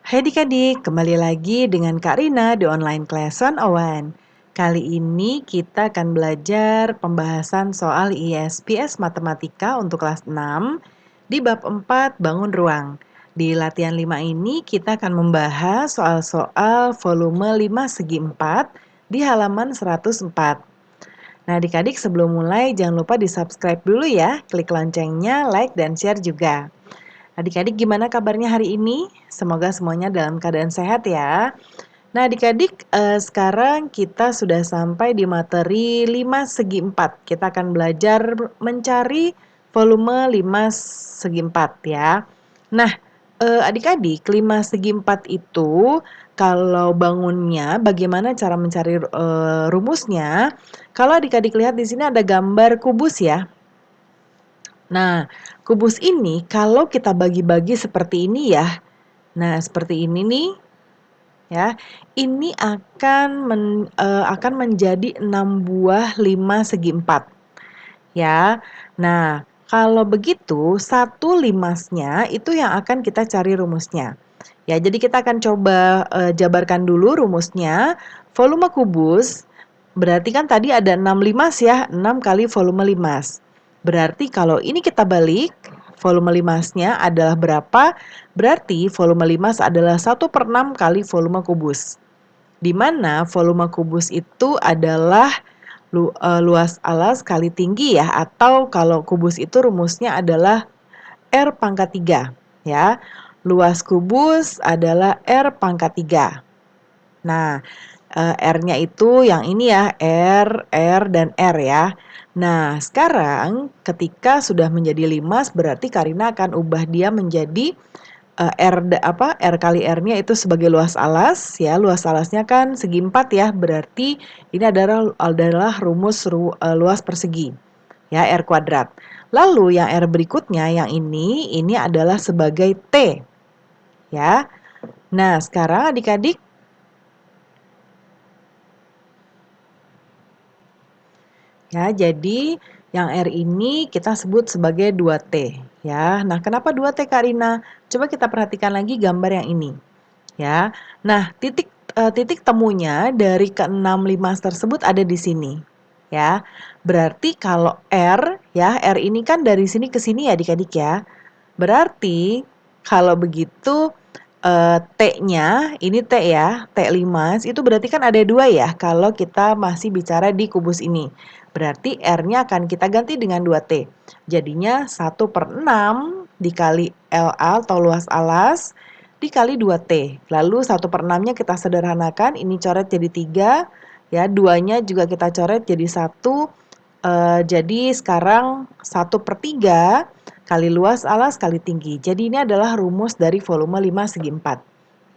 Hai adik-adik, kembali lagi dengan Kak Rina di online class 101. Kali ini kita akan belajar pembahasan soal ISPS Matematika untuk kelas 6 di bab 4 Bangun Ruang. Di latihan 5 ini kita akan membahas soal-soal volume 5 segi 4 di halaman 104. Nah adik-adik sebelum mulai jangan lupa di subscribe dulu ya, klik loncengnya, like dan share juga. Adik-adik gimana kabarnya hari ini? Semoga semuanya dalam keadaan sehat ya. Nah adik-adik sekarang kita sudah sampai di materi 5 segi 4. Kita akan belajar mencari volume 5 segi 4 ya. Nah adik-adik 5 segi 4 itu kalau bangunnya bagaimana cara mencari rumusnya? Kalau adik-adik lihat di sini ada gambar kubus ya. Nah, kubus ini kalau kita bagi-bagi seperti ini ya. Nah, seperti ini nih ya. Ini akan menjadi 6 buah 5 segi 4 ya. Nah, kalau begitu 1/5-nya itu yang akan kita cari rumusnya. Ya, jadi kita akan coba jabarkan dulu rumusnya. Volume kubus berarti kan tadi ada 6 limas ya, 6 kali volume limas. Berarti kalau ini kita balik, volume limasnya adalah berapa? Berarti volume limas adalah 1/6 kali volume kubus. Di mana volume kubus itu adalah luas alas kali tinggi ya, atau kalau kubus itu rumusnya adalah R pangkat 3 ya. Luas kubus adalah R pangkat 3. Nah, R-nya itu yang ini ya, R, dan R ya. Nah, sekarang ketika sudah menjadi limas berarti Karina akan ubah dia menjadi R kali R-nya itu sebagai luas alas ya. Luas alasnya kan segi 4 ya, berarti ini adalah rumus luas persegi ya, R kuadrat. Lalu yang R berikutnya yang ini adalah sebagai T ya. Nah, sekarang adik-adik ya, jadi yang R ini kita sebut sebagai 2T ya. Nah, kenapa 2T Kak Rina? Coba kita perhatikan lagi gambar yang ini ya. Nah, titik temunya dari ke-6 limas tersebut ada di sini ya. Berarti kalau R ya, R ini kan dari sini ke sini ya adik-adik ya. Berarti kalau begitu T-nya, ini T ya, T5 itu berarti kan ada 2 ya kalau kita masih bicara di kubus ini. Berarti R-nya akan kita ganti dengan 2T. Jadinya 1/6 dikali LA atau luas alas dikali 2T. Lalu 1/6-nya kita sederhanakan, ini coret jadi 3, ya, 2-nya juga kita coret jadi 1. Jadi sekarang 1/3 kali luas alas kali tinggi. Jadi ini adalah rumus dari volume 5 segi 4.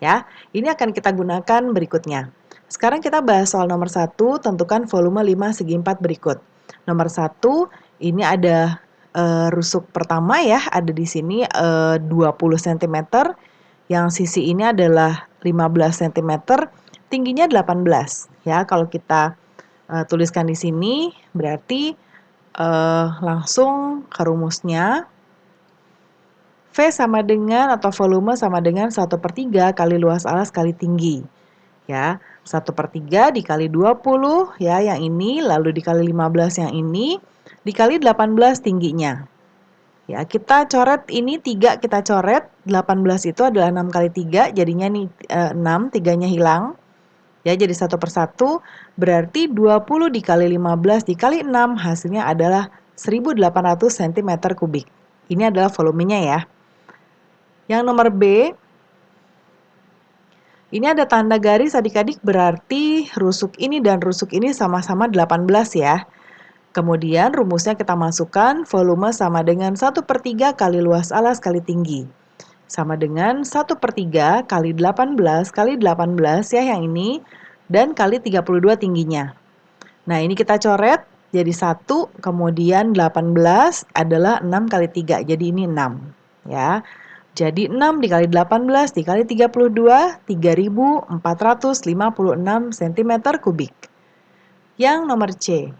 Ya, ini akan kita gunakan berikutnya. Sekarang kita bahas soal nomor 1, tentukan volume 5 segi 4 berikut. Nomor 1, ini ada rusuk pertama ya, ada di sini 20 cm. Yang sisi ini adalah 15 cm, tingginya 18 ya. Kalau kita tuliskan di sini berarti langsung ke rumusnya. V sama dengan atau volume sama dengan 1/3 kali luas alas kali tinggi. Ya, 1/3 dikali 20 ya yang ini, lalu dikali 15 yang ini, dikali 18 tingginya. Ya, kita coret ini 3 kita coret, 18 itu adalah 6 kali 3, jadinya nih 6, 3-nya hilang. Ya, jadi 1/1 berarti 20 dikali 15 dikali 6 hasilnya adalah 1800 cm kubik. Ini adalah volumenya ya. Yang nomor B, ini ada tanda garis adik-adik berarti rusuk ini dan rusuk ini sama-sama 18 ya. Kemudian rumusnya kita masukkan volume sama dengan 1/3 kali luas alas kali tinggi. Sama dengan 1/3 kali 18 kali 18 ya yang ini, dan kali 32 tingginya. Nah ini kita coret jadi 1, kemudian 18 adalah 6 kali 3, jadi ini 6 ya. Jadi 6 dikali 18 dikali 32, 3456 cm kubik. Yang nomor C.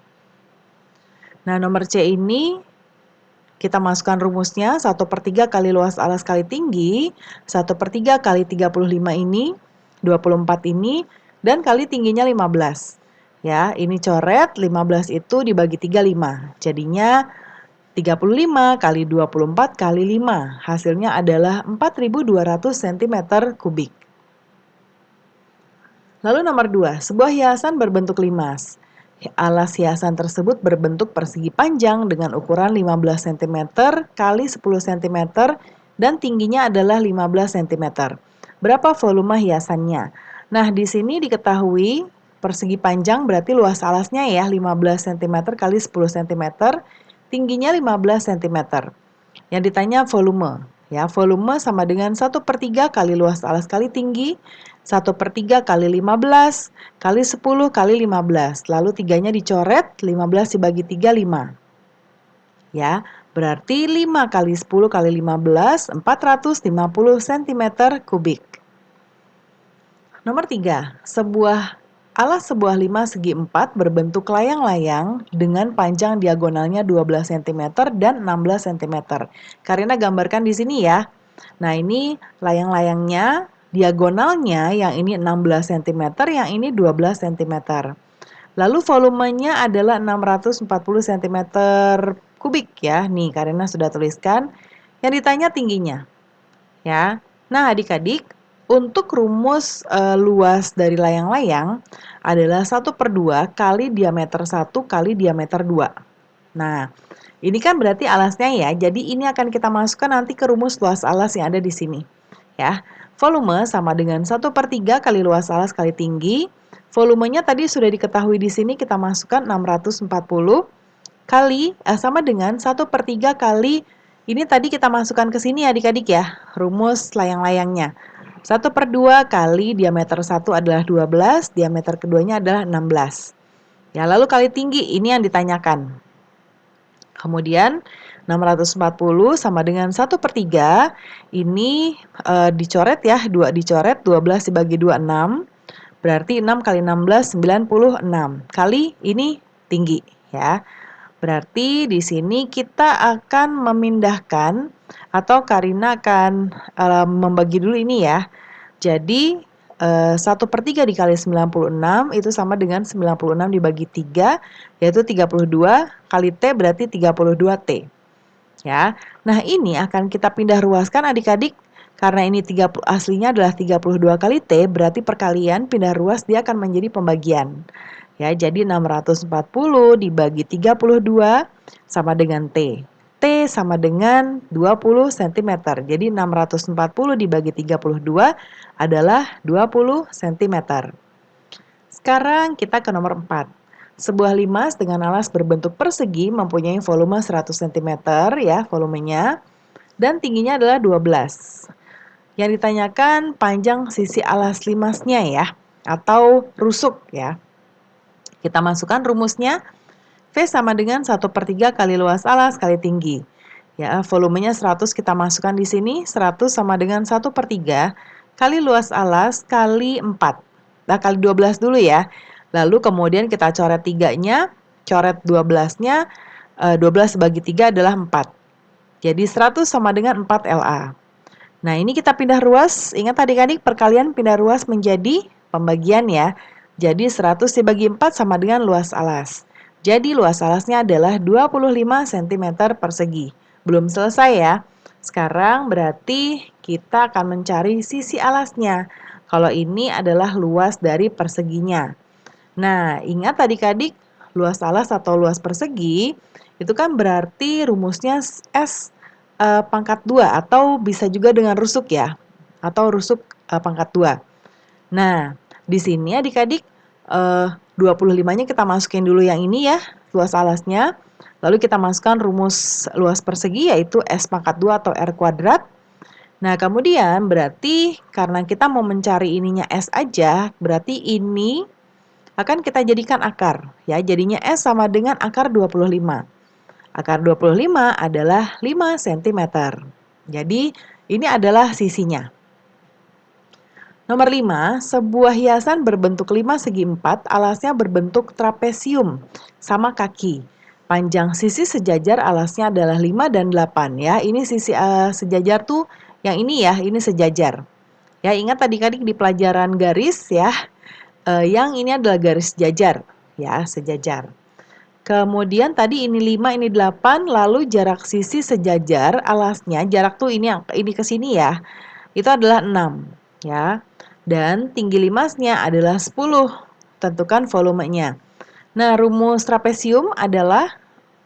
Nah, nomor C ini Kita masukkan rumusnya 1/3 kali luas alas kali tinggi, 1/3 kali 35 ini, 24 ini, dan kali tingginya 15. Ya, ini coret, 15 itu dibagi 3, 5. Jadinya 35 kali 24 kali 5. Hasilnya adalah 4.200 cm kubik. Lalu nomor 2, sebuah hiasan berbentuk limas. Alas hiasan tersebut berbentuk persegi panjang dengan ukuran 15 cm kali 10 cm dan tingginya adalah 15 cm. Berapa volume hiasannya? Nah, di sini diketahui persegi panjang berarti luas alasnya ya 15 cm kali 10 cm, tingginya 15 cm. Yang ditanya volume. Ya, volume sama dengan 1/3 kali luas alas kali tinggi, 1/3 kali 15 kali 10 kali 15. Lalu tiganya dicoret, 15 dibagi 3, 5. Ya, berarti 5 kali 10 kali 15, 450 cm kubik. Nomor 3, alas sebuah limas segi 4 berbentuk layang-layang dengan panjang diagonalnya 12 cm dan 16 cm. Karina gambarkan di sini ya. Nah, ini layang-layangnya, diagonalnya yang ini 16 cm, yang ini 12 cm. Lalu volumenya adalah 640 cm kubik ya. Nih, Karina sudah tuliskan. Yang ditanya tingginya. Ya. Nah, adik-adik, untuk rumus luas dari layang-layang adalah 1/2 kali diameter 1 kali diameter 2. Nah, ini kan berarti alasnya ya. Jadi ini akan kita masukkan nanti ke rumus luas alas yang ada di sini. Ya. Volume sama dengan 1/3 kali luas alas kali tinggi. Volumenya tadi sudah diketahui di sini, kita masukkan 640 kali sama dengan 1/3 kali, ini tadi kita masukkan ke sini adik-adik ya, rumus layang-layangnya. 1/2 kali diameter 1 adalah 12, diameter keduanya adalah 16. Ya, lalu kali tinggi, ini yang ditanyakan. Kemudian 640 sama dengan 1/3, ini dicoret ya, 2 dicoret, 12 dibagi 2, 6. Berarti 6 kali 16, 96. Kali ini tinggi ya. Berarti di sini kita akan memindahkan atau Karina akan membagi dulu ini ya. Jadi 1/3 dikali 96 itu sama dengan 96 dibagi 3, yaitu 32 kali T berarti 32T. Ya. Nah, ini akan kita pindah ruaskan adik-adik. Karena ini aslinya adalah 32 kali T, berarti perkalian pindah ruas dia akan menjadi pembagian. Ya, jadi 640 dibagi 32 sama dengan T. T sama dengan 20 cm. Jadi 640 dibagi 32 adalah 20 cm. Sekarang kita ke nomor 4. Sebuah limas dengan alas berbentuk persegi mempunyai volume 100 cm ya volumenya dan tingginya adalah 12. Yang ditanyakan panjang sisi alas limasnya ya atau rusuk ya. Kita masukkan rumusnya, V sama dengan 1/3 kali luas alas kali tinggi. Ya, volumenya 100 kita masukkan di sini, 100 sama dengan 1/3 kali luas alas kali 4. Nah, kali 12 dulu ya. Lalu kemudian kita coret 3-nya, coret 12-nya, 12 bagi 3 adalah 4. Jadi 100 sama dengan 4 LA. Nah, ini kita pindah ruas. Ingat adik-adik, perkalian pindah ruas menjadi pembagian ya. Jadi 100 dibagi 4 sama dengan luas alas. Jadi luas alasnya adalah 25 cm persegi. Belum selesai ya. Sekarang berarti kita akan mencari sisi alasnya. Kalau ini adalah luas dari perseginya. Nah, ingat adik-adik, luas alas atau luas persegi itu kan berarti rumusnya S pangkat 2 atau bisa juga dengan rusuk ya, atau rusuk pangkat 2. Nah, di sini adik-adik 25-nya kita masukin dulu yang ini ya, luas alasnya. Lalu kita masukkan rumus luas persegi yaitu S pangkat 2 atau R kuadrat. Nah, kemudian berarti karena kita mau mencari ininya S aja, berarti ini akan kita jadikan akar. Ya, jadinya S sama dengan akar 25. Akar 25 adalah 5 cm. Jadi, ini adalah sisinya. Nomor 5, sebuah hiasan berbentuk 5 segi 4, alasnya berbentuk trapesium sama kaki. Panjang sisi sejajar alasnya adalah 5 dan 8 ya. Ini sisi sejajar tuh yang ini ya, ini sejajar. Ya, ingat tadi-tadi di pelajaran garis ya, yang ini adalah garis jajar ya, sejajar. Kemudian tadi ini 5, ini 8, lalu jarak sisi sejajar alasnya, jarak tuh ini ke sini ya, itu adalah 6 ya. Dan tinggi limasnya adalah 10. Tentukan volumenya. Nah, rumus trapesium adalah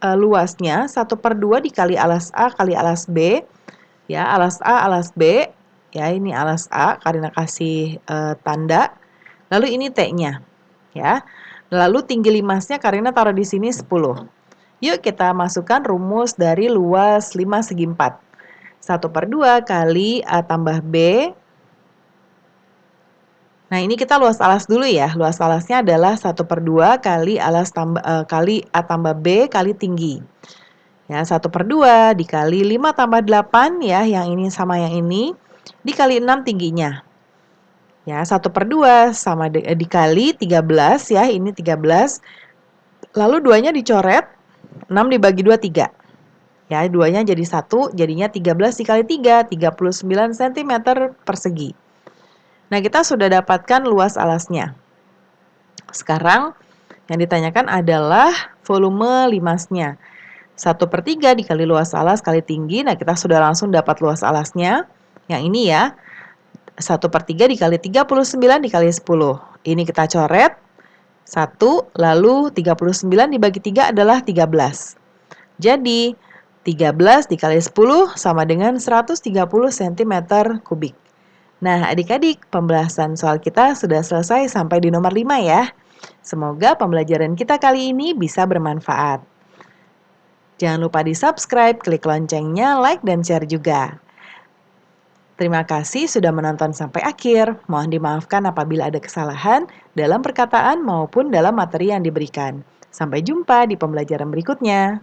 luasnya 1/2 dikali alas A kali alas B. Ya, alas A, alas B. Ya, ini alas A, Karina kasih tanda. Lalu ini T-nya. Ya. Lalu tinggi limasnya Karina taruh di sini 10. Yuk kita masukkan rumus dari luas 5 segi 4. 1/2 kali A tambah B. Nah, ini kita luas alas dulu ya. Luas alasnya adalah 1/2 kali kali A tambah B kali tinggi. Ya, 1/2 dikali 5 tambah 8 ya, yang ini sama yang ini, dikali 6 tingginya. Ya, 1/2 sama dikali 13 ya, ini 13. Lalu 2-nya dicoret, 6 dibagi 2, 3. Ya, 2-nya jadi 1, jadinya 13 dikali 3, 39 cm persegi. Nah, kita sudah dapatkan luas alasnya. Sekarang yang ditanyakan adalah volume limasnya. 1/3 dikali luas alas kali tinggi. Nah, kita sudah langsung dapat luas alasnya. Yang ini ya. 1/3 dikali 39 dikali 10. Ini kita coret. 1, lalu 39 dibagi 3 adalah 13. Jadi, 13 dikali 10 sama dengan 130 cm kubik. Nah, adik-adik, pembahasan soal kita sudah selesai sampai di nomor 5 ya. Semoga pembelajaran kita kali ini bisa bermanfaat. Jangan lupa di-subscribe, klik loncengnya, like, dan share juga. Terima kasih sudah menonton sampai akhir. Mohon dimaafkan apabila ada kesalahan dalam perkataan maupun dalam materi yang diberikan. Sampai jumpa di pembelajaran berikutnya.